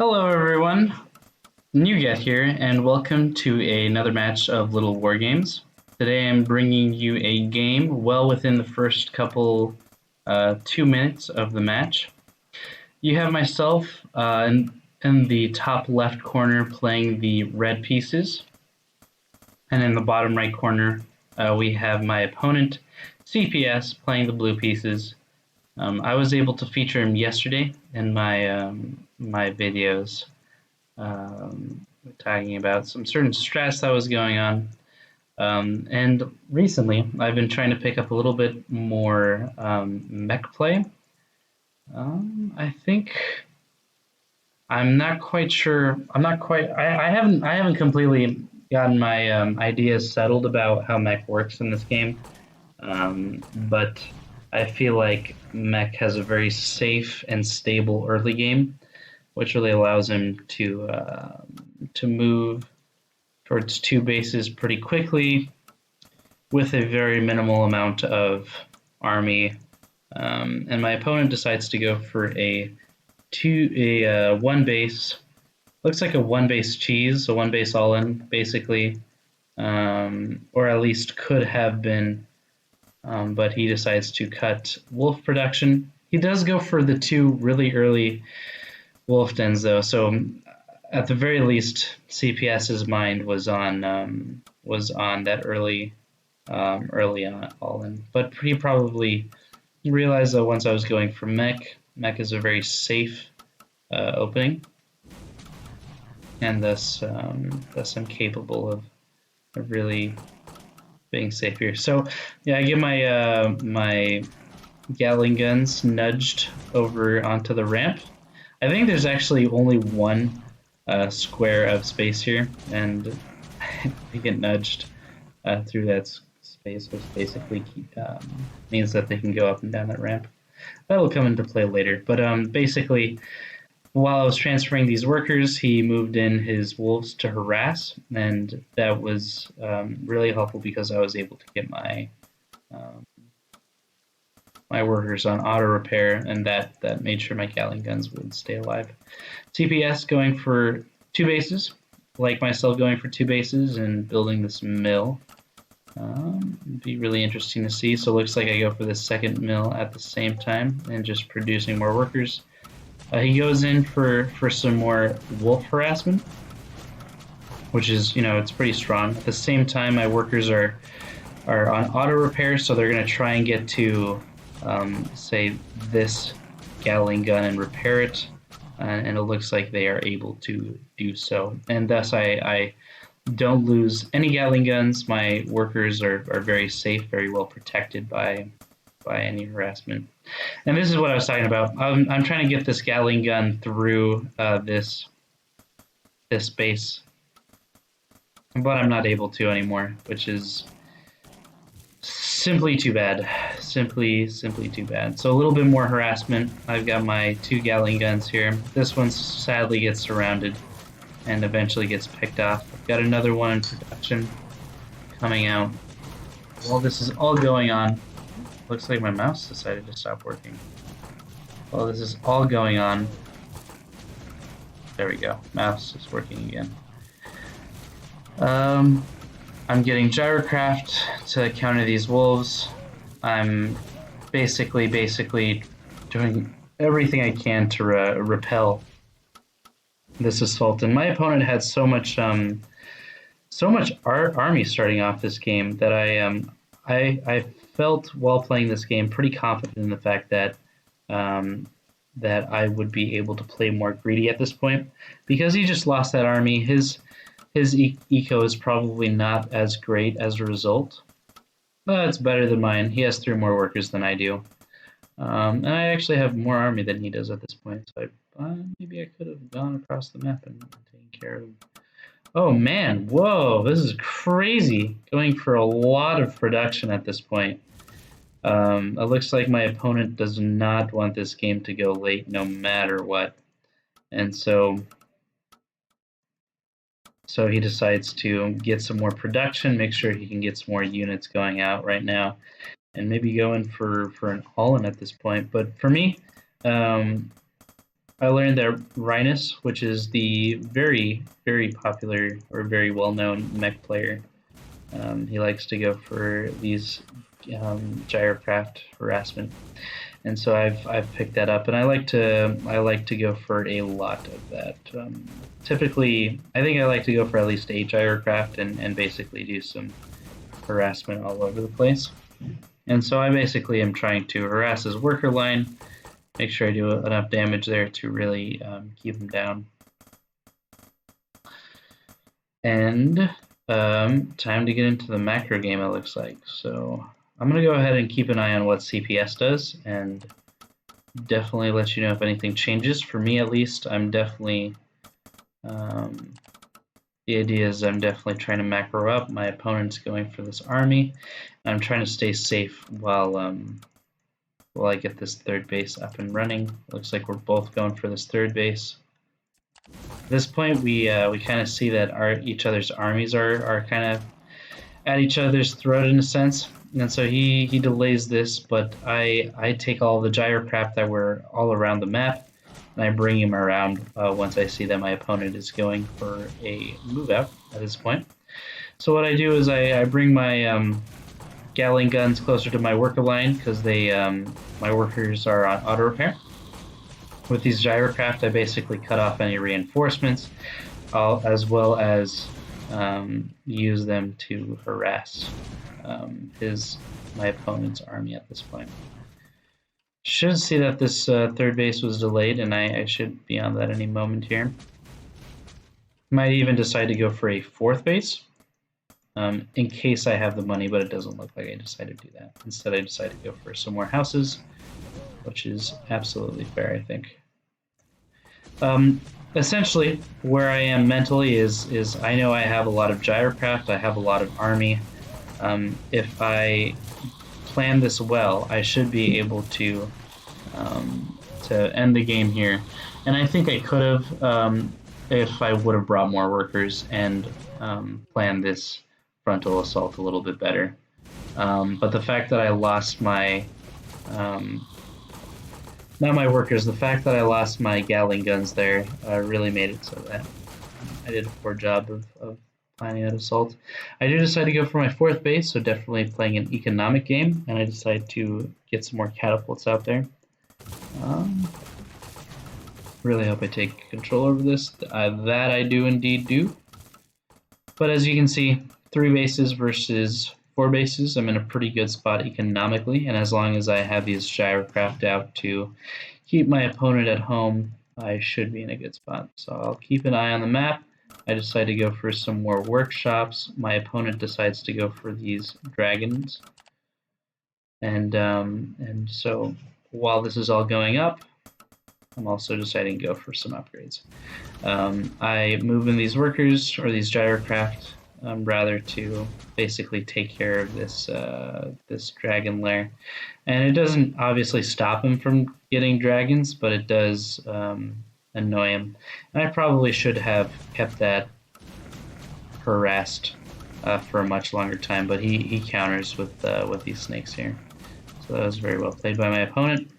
Hello everyone, Neagat here, and welcome to another match of Littlewargames. Today I'm bringing you a game well within the first couple 2 minutes of the match. You have myself in the top left corner playing the red pieces, and in the bottom right corner we have my opponent CpS playing the blue pieces. I was able to feature him yesterday in my videos talking about some certain stress that was going on. And recently, I've been trying to pick up a little bit more mech play. I think I'm not quite sure. I'm not quite. I haven't completely gotten my ideas settled about how mech works in this game. But I feel like mech has a very safe and stable early game, which really allows him to move towards two bases pretty quickly with a very minimal amount of army. And my opponent decides to go for a one base. Looks like a one base cheese, a one base all in, basically, or at least could have been. But he decides to cut wolf production. He does go for the two really early wolf dens though, so at the very least, CPS's mind was on that early on all in. But he probably realized that once I was going for mech is a very safe opening, and thus I'm capable of really being safe here. So yeah, I get my Gatling guns nudged over onto the ramp. I think there's actually only one square of space here, and they get nudged through that space, which basically means that they can go up and down that ramp. That'll come into play later. But basically, while I was transferring these workers, he moved in his wolves to harass, and that was really helpful because I was able to get um, my workers on auto repair, and that made sure my Gatling guns would stay alive. CPS going for two bases, like myself going for two bases and building this mill. It'd be really interesting to see. So it looks like I go for the second mill at the same time and just producing more workers. He goes in for some more wolf harassment, which is, it's pretty strong. At the same time, my workers are on auto repair, so they're going to try and get to, say, this Gatling gun and repair it. And it looks like they are able to do so. And thus, I don't lose any Gatling guns. My workers are very safe, very well protected by any harassment. And this is what I was talking about. I'm trying to get this Gatling gun through this base, but I'm not able to anymore, which is simply too bad. Simply too bad. So a little bit more harassment. I've got my two Gatling guns here. This one sadly gets surrounded and eventually gets picked off. I've got another one in production coming out. While this is all going on, looks like my mouse decided to stop working. While this is all going on, there we go. Mouse is working again. I'm getting gyrocraft to counter these wolves. I'm basically doing everything I can to repel this assault. And my opponent had so much army starting off this game that I felt while playing this game pretty confident in the fact that that I would be able to play more greedy at this point because he just lost that army. His eco is probably not as great as a result, but it's better than mine. He has 3 more workers than I do, and I actually have more army than he does at this point. So maybe I could have gone across the map and taken care of him. Oh man, whoa, this is crazy. Going for a lot of production at this point. It looks like my opponent does not want this game to go late no matter what. And so he decides to get some more production, make sure he can get some more units going out right now, and maybe go in for an all-in at this point. But for me, I learned that Rhinus, which is the very, very popular or very well-known mech player, he likes to go for these gyrocraft harassment, and so I've picked that up, and I like to go for a lot of that. Typically, I think I like to go for at least 8 gyrocraft and basically do some harassment all over the place. And so I basically am trying to harass his worker line, make sure I do enough damage there to really keep him down. And time to get into the macro game, it looks like. So I'm going to go ahead and keep an eye on what CpS does, and definitely let you know if anything changes. For me, at least, I'm definitely... the idea is I'm definitely trying to macro up. My opponent's going for this army. And I'm trying to stay safe while I get this third base up and running. Looks like we're both going for this third base. At this point, we kind of see that each other's armies are kind of at each other's throat in a sense. And so he delays this, but I take all the gyrocraft that were all around the map, and I bring him around once I see that my opponent is going for a move out at this point. So what I do is I bring my Gatling guns closer to my worker line because my workers are on auto repair. With these gyrocraft, I basically cut off any reinforcements, as well as use them to harass my opponent's army at this point. Should see that this third base was delayed, and I should be on that any moment here. Might even decide to go for a fourth base in case I have the money, but it doesn't look like I decided to do that. Instead, I decided to go for some more houses, which is absolutely fair, I think. Essentially, where I am mentally is I know I have a lot of gyrocraft, I have a lot of army. If I plan this well, I should be able to end the game here. And I think I could have if I would have brought more workers and planned this frontal assault a little bit better. But the fact that I lost my not my workers, the fact that I lost my Gatling guns there really made it so that I did a poor job of planning that assault. I do decide to go for my fourth base, so definitely playing an economic game, and I decide to get some more catapults out there. Really hope I take control over this. That I do indeed do. But as you can see, 3 bases versus 4 bases, I'm in a pretty good spot economically, and as long as I have these gyrocraft out to keep my opponent at home, I should be in a good spot. So I'll keep an eye on the map. I decide to go for some more workshops. My opponent decides to go for these dragons. And so while this is all going up, I'm also deciding to go for some upgrades. I move in these workers, or these gyrocraft, rather to basically take care of this dragon lair. And it doesn't obviously stop him from getting dragons, but it does annoy him. And I probably should have kept that harassed for a much longer time, but he counters with these snakes here. So that was very well played by my opponent.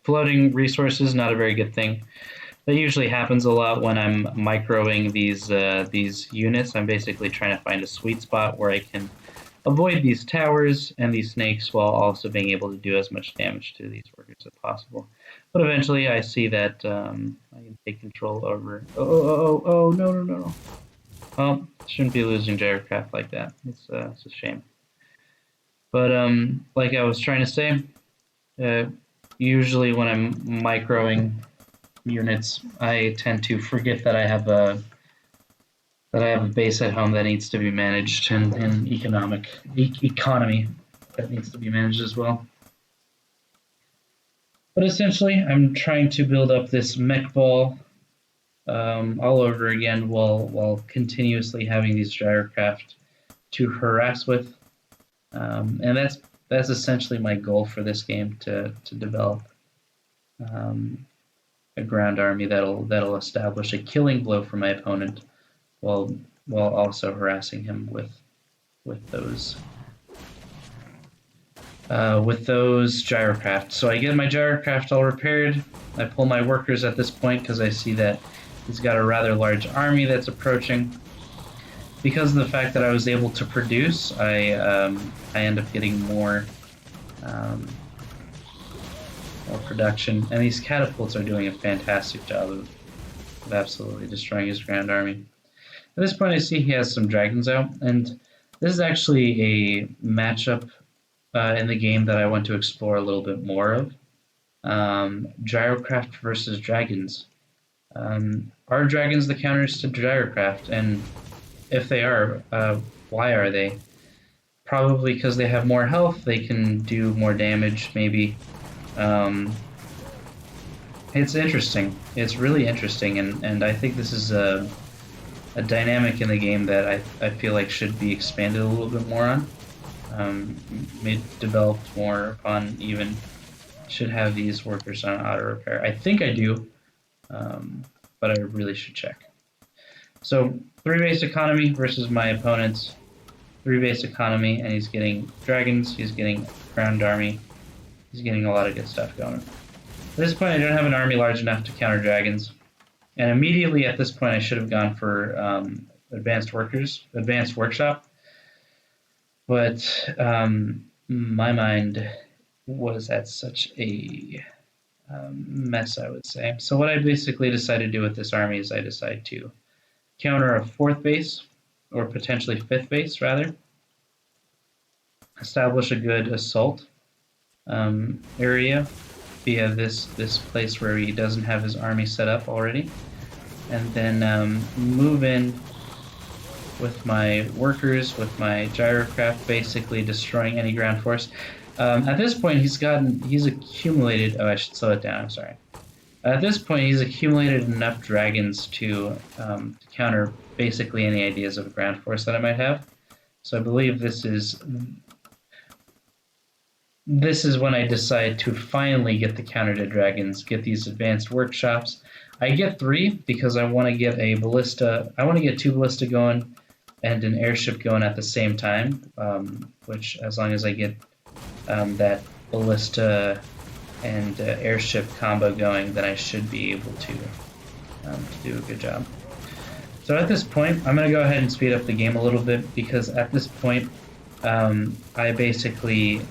Floating resources, not a very good thing. That usually happens a lot when I'm microing these units. I'm basically trying to find a sweet spot where I can avoid these towers and these snakes while also being able to do as much damage to these workers as possible. But eventually I see that I can take control over... Oh, no. Well, shouldn't be losing gyrocraft like that. It's a shame. But like I was trying to say, usually when I'm microing units, I tend to forget that I have a base at home that needs to be managed, and economy that needs to be managed as well. But essentially, I'm trying to build up this mech ball all over again while continuously having these gyrocraft to harass with, and that's essentially my goal for this game, to develop a ground army that'll establish a killing blow for my opponent while also harassing him with those with those gyrocraft. So I get my gyrocraft all repaired. I pull my workers at this point because I see that he's got a rather large army that's approaching. Because of the fact that I was able to produce, I end up getting more production, and these catapults are doing a fantastic job of absolutely destroying his grand army. At this point, I see he has some dragons out, and this is actually a matchup in the game that I want to explore a little bit more of. Gyrocraft versus dragons. Are dragons the counters to gyrocraft? And if they are, why are they? Probably because they have more health, they can do more damage, maybe. It's interesting. It's really interesting, and I think this is a dynamic in the game that I feel like should be expanded a little bit more on. Maybe developed more upon even. Should have these workers on auto repair. I think I do, but I really should check. So 3 base economy versus my opponent's 3 base economy, and he's getting dragons, he's getting ground army, he's getting a lot of good stuff going. At this point, I don't have an army large enough to counter dragons, and immediately at this point, I should have gone for advanced workshop, but my mind was at such a mess, I would say. So what I basically decided to do with this army is I decided to counter a 4th base, or potentially 5th base, rather. Establish a good assault area via this place where he doesn't have his army set up already. And then move in with my workers, with my gyrocraft, basically destroying any ground force. At this point, he's accumulated. Oh, I should slow it down. I'm sorry. At this point, he's accumulated enough dragons to counter basically any ideas of a ground force that I might have. So I believe this is when I decide to finally get the counter to dragons, get these advanced workshops. I get 3 because I want to get a ballista. I want to get 2 ballista going and an airship going at the same time. Which, as long as I get that ballista and airship combo going, then I should be able to do a good job. So at this point, I'm going to go ahead and speed up the game a little bit, because at this point, I basically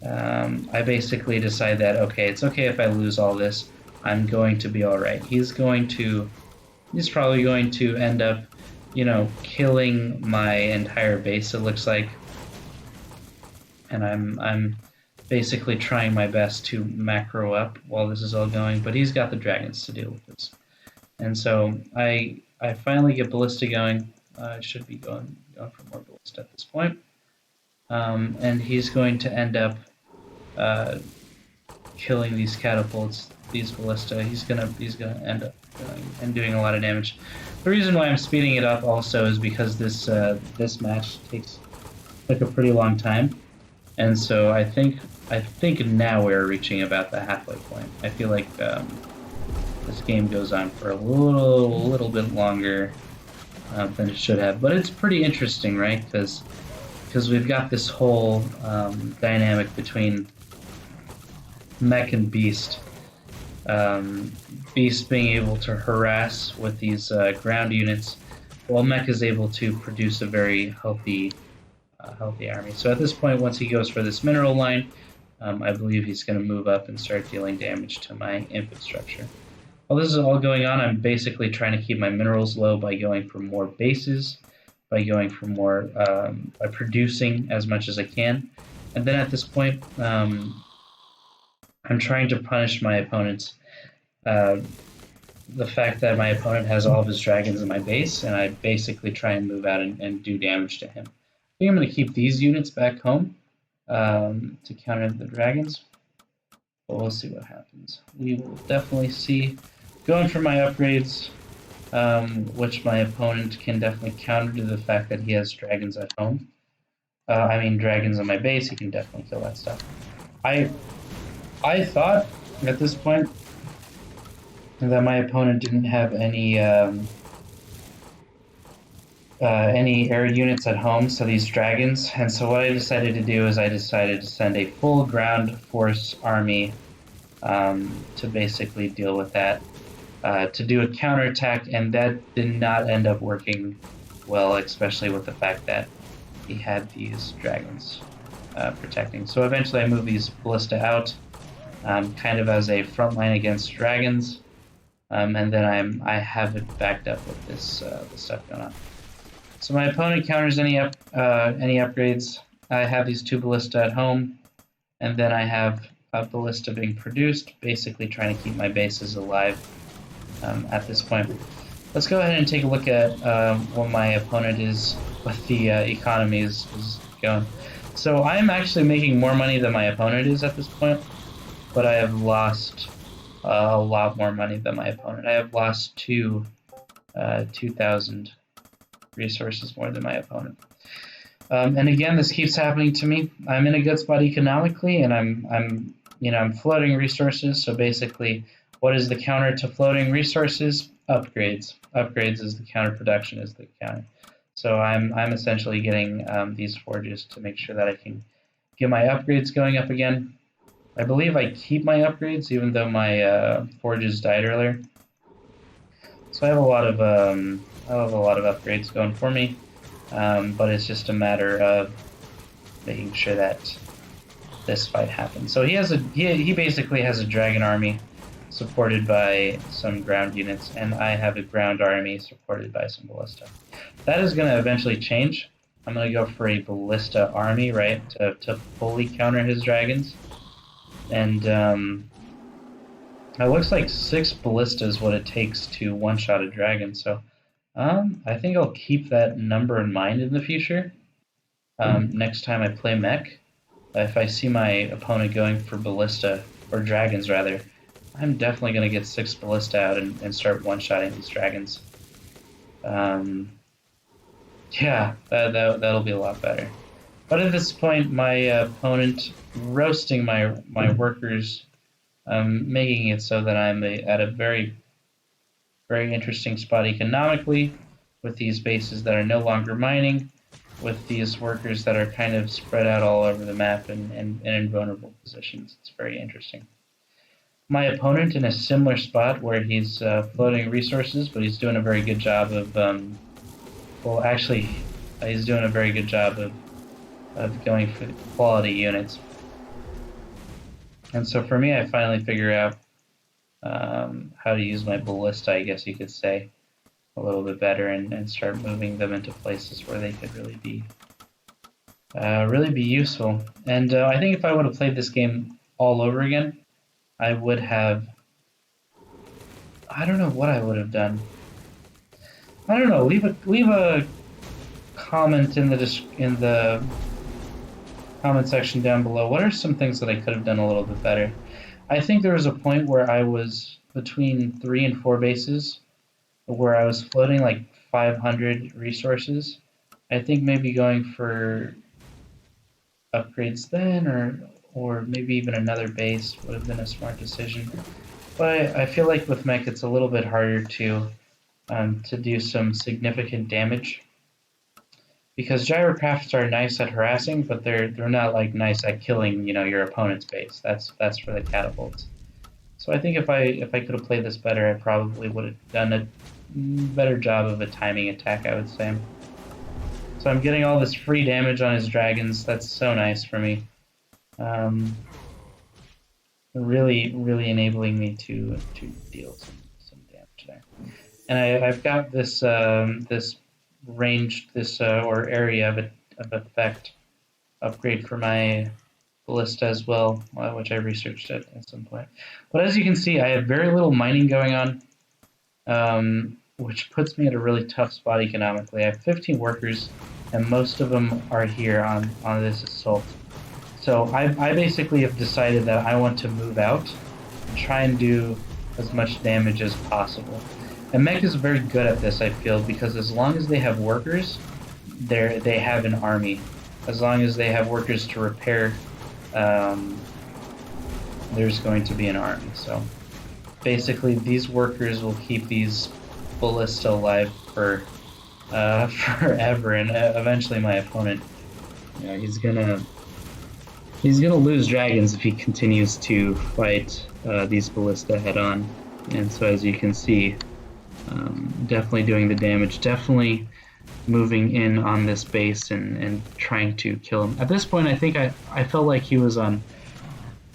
decide that, okay, it's okay if I lose all this. I'm going to be all right. He's probably going to end up, killing my entire base, it looks like. And I'm basically trying my best to macro up while this is all going, but he's got the dragons to deal with this. And so I finally get ballista going. I should be going for more ballista at this point. And he's going to end up killing these catapults, these ballista. He's gonna end up going and doing a lot of damage. The reason why I'm speeding it up also is because this match took a pretty long time. And so I think now we're reaching about the halfway point. I feel like this game goes on for a little bit longer than it should have, but it's pretty interesting, right? Because we've got this whole dynamic between mech and beast. Beast being able to harass with these ground units, while mech is able to produce a very healthy army. So at this point, once he goes for this mineral line, I believe he's going to move up and start dealing damage to my infrastructure. While this is all going on, I'm basically trying to keep my minerals low by going for more bases, by going for more, by producing as much as I can. And then at this point, I'm trying to punish my opponents. The fact that my opponent has all of his dragons in my base, and I basically try and move out and do damage to him. I think I'm going to keep these units back home to counter the dragons, but we'll see what happens. We will definitely see. Going for my upgrades, which my opponent can definitely counter to the fact that he has dragons at home. Dragons on my base, he can definitely kill that stuff. I thought at this point that my opponent didn't have any any air units at home, so these dragons. And so what I decided to do is I decided to send a full ground force army to basically deal with that, to do a counterattack, and that did not end up working well, especially with the fact that he had these dragons protecting. So eventually I moved these ballista out, kind of as a front line against dragons, and then I have it backed up with this stuff going on. So my opponent counters any upgrades. I have these 2 ballista at home, and then I have a ballista being produced, basically trying to keep my bases alive at this point. Let's go ahead and take a look at what my opponent is, what the economy is going. So I'm actually making more money than my opponent is at this point, but I have lost a lot more money than my opponent. I have lost 2,000 resources more than my opponent. And again, this keeps happening to me. I'm in a good spot economically, and I'm floating resources. So basically, what is the counter to floating resources? Upgrades. Upgrades is the counter. Production is the counter. So I'm essentially getting these forges to make sure that I can get my upgrades going up again. I believe I keep my upgrades even though my forges died earlier. So I have a lot of upgrades going for me, but it's just a matter of making sure that this fight happens. So he basically has a dragon army supported by some ground units, and I have a ground army supported by some ballista. That is going to eventually change. I'm going to go for a ballista army, right, to fully counter his dragons. And it looks like 6 ballista is what it takes to one-shot a dragon, so I think I'll keep that number in mind in the future. Next time I play mech, if I see my opponent going for ballista, or dragons rather, I'm definitely going to get 6 ballista out and start one-shotting these dragons. Yeah, that'll be a lot better. But at this point, my opponent roasting my workers, making it so that I'm at a very, very interesting spot economically, with these bases that are no longer mining, with these workers that are kind of spread out all over the map and in vulnerable positions. It's very interesting. My opponent in a similar spot where he's floating resources, but he's doing a very good job of, he's doing a very good job of going for the quality units. And so for me, I finally figure out how to use my ballista, I guess you could say, a little bit better and start moving them into places where they could really be useful. And I think if I would have played this game all over again, I would have, I don't know what I would have done. I don't know. Leave a comment in the comment section down below. What are some things that I could have done a little bit better? I think there was a point where I was between 3 and 4 bases, where I was floating like 500 resources. I think maybe going for upgrades then, or maybe even another base would have been a smart decision. But I feel like with mech it's a little bit harder to do some significant damage, because gyrocrafts are nice at harassing, but they're not like nice at killing your opponent's base. That's for the catapults. So I think if I could have played this better, I probably would have done a better job of a timing attack, I would say. So I'm getting all this free damage on his dragons. That's so nice for me. Really enabling me to deal some damage there. And I've got this this range, or area of effect upgrade for my ballista as well, which I researched at some point. But as you can see, I have very little mining going on, which puts me at a really tough spot economically. I have 15 workers, and most of them are here on this assault. So I basically have decided that I want to move out and try and do as much damage as possible. And mech is very good at this, I feel, because as long as they have workers, they have an army. As long as they have workers to repair, there's going to be an army. So basically, these workers will keep these ballista alive for forever, and eventually my opponent, he's gonna lose dragons if he continues to fight these ballista head on. And so, as you can see, definitely doing the damage, definitely moving in on this base and trying to kill him. At this point, I think I felt like he was on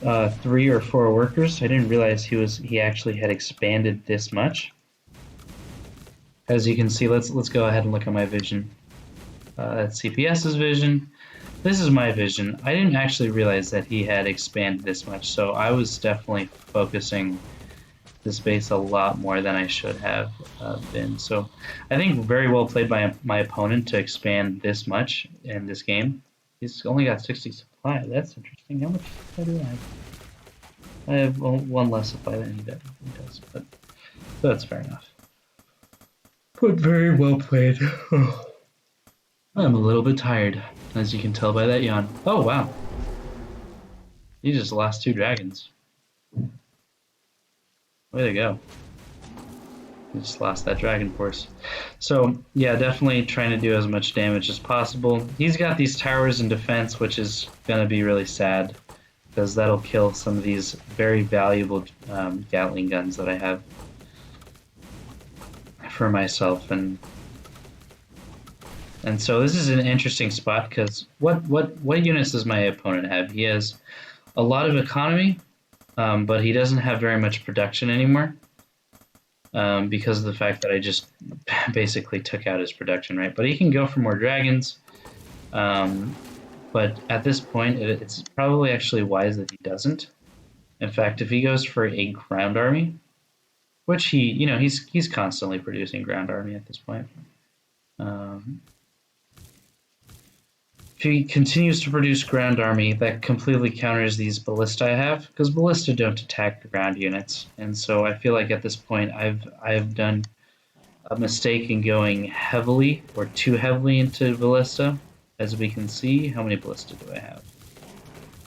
3 or 4 workers. I didn't realize he actually had expanded this much. As you can see, let's go ahead and look at my vision. That's CpS's vision. This is my vision. I didn't actually realize that he had expanded this much, so I was definitely focusing this base a lot more than I should have been. So I think very well played by my opponent to expand this much in this game. He's only got 60 supply. That's interesting. How much supply do I have? I have one less supply than he does, but that's fair enough. But very well played. I'm a little bit tired, as you can tell by that yawn. Oh, wow. He just lost 2 dragons. Way to go. He just lost that dragon force. So, yeah, definitely trying to do as much damage as possible. He's got these towers in defense, which is going to be really sad, because that'll kill some of these very valuable Gatling guns that I have for myself. And so this is an interesting spot, because what units does my opponent have? He has a lot of economy, but he doesn't have very much production anymore, because of the fact that I just basically took out his production, right? But he can go for more dragons, but at this point, it's probably actually wise that he doesn't. In fact, if he goes for a ground army, which he's constantly producing ground army at this point. If he continues to produce ground army, that completely counters these ballista I have, because ballista don't attack the ground units. And so I feel like at this point I've done a mistake in going heavily or too heavily into ballista. As we can see, how many ballista do I have?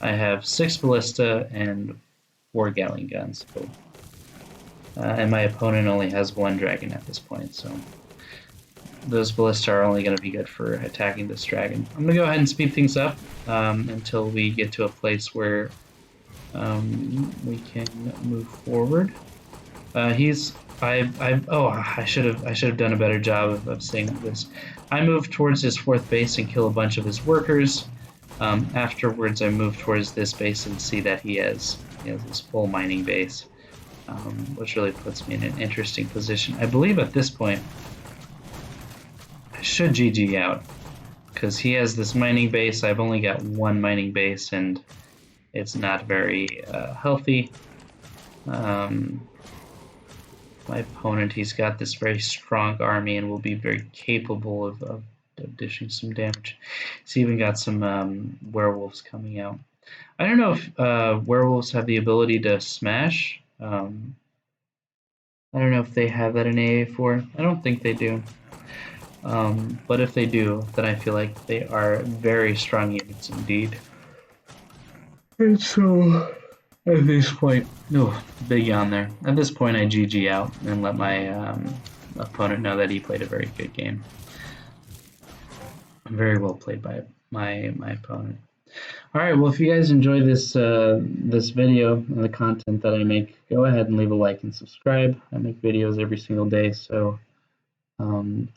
I have 6 ballista and 4 Gatling guns. So, and my opponent only has 1 dragon at this point, so those ballista are only going to be good for attacking this dragon. I'm going to go ahead and speed things up until we get to a place where we can move forward. I should have done a better job of saying this. I move towards his 4th base and kill a bunch of his workers. Afterwards, I move towards this base and see that he has this full mining base, which really puts me in an interesting position. I believe at this point I should GG out, because he has this mining base. I've only got 1 mining base, and it's not very healthy. My opponent, he's got this very strong army and will be very capable of dishing some damage. He's even got some werewolves coming out. I don't know if werewolves have the ability to smash. I don't know if they have that in AA4. I don't think they do. But if they do, then I feel like they are very strong units indeed. And so, at this point, big yawn there. At this point, I GG out and let my opponent know that he played a very good game. Very well played by my opponent. All right, well, if you guys enjoy this this video and the content that I make, go ahead and leave a like and subscribe. I make videos every single day, so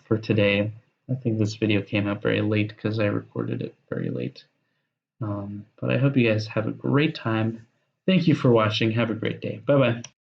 for today, I think this video came out very late because I recorded it very late. But I hope you guys have a great time. Thank you for watching. Have a great day. Bye-bye.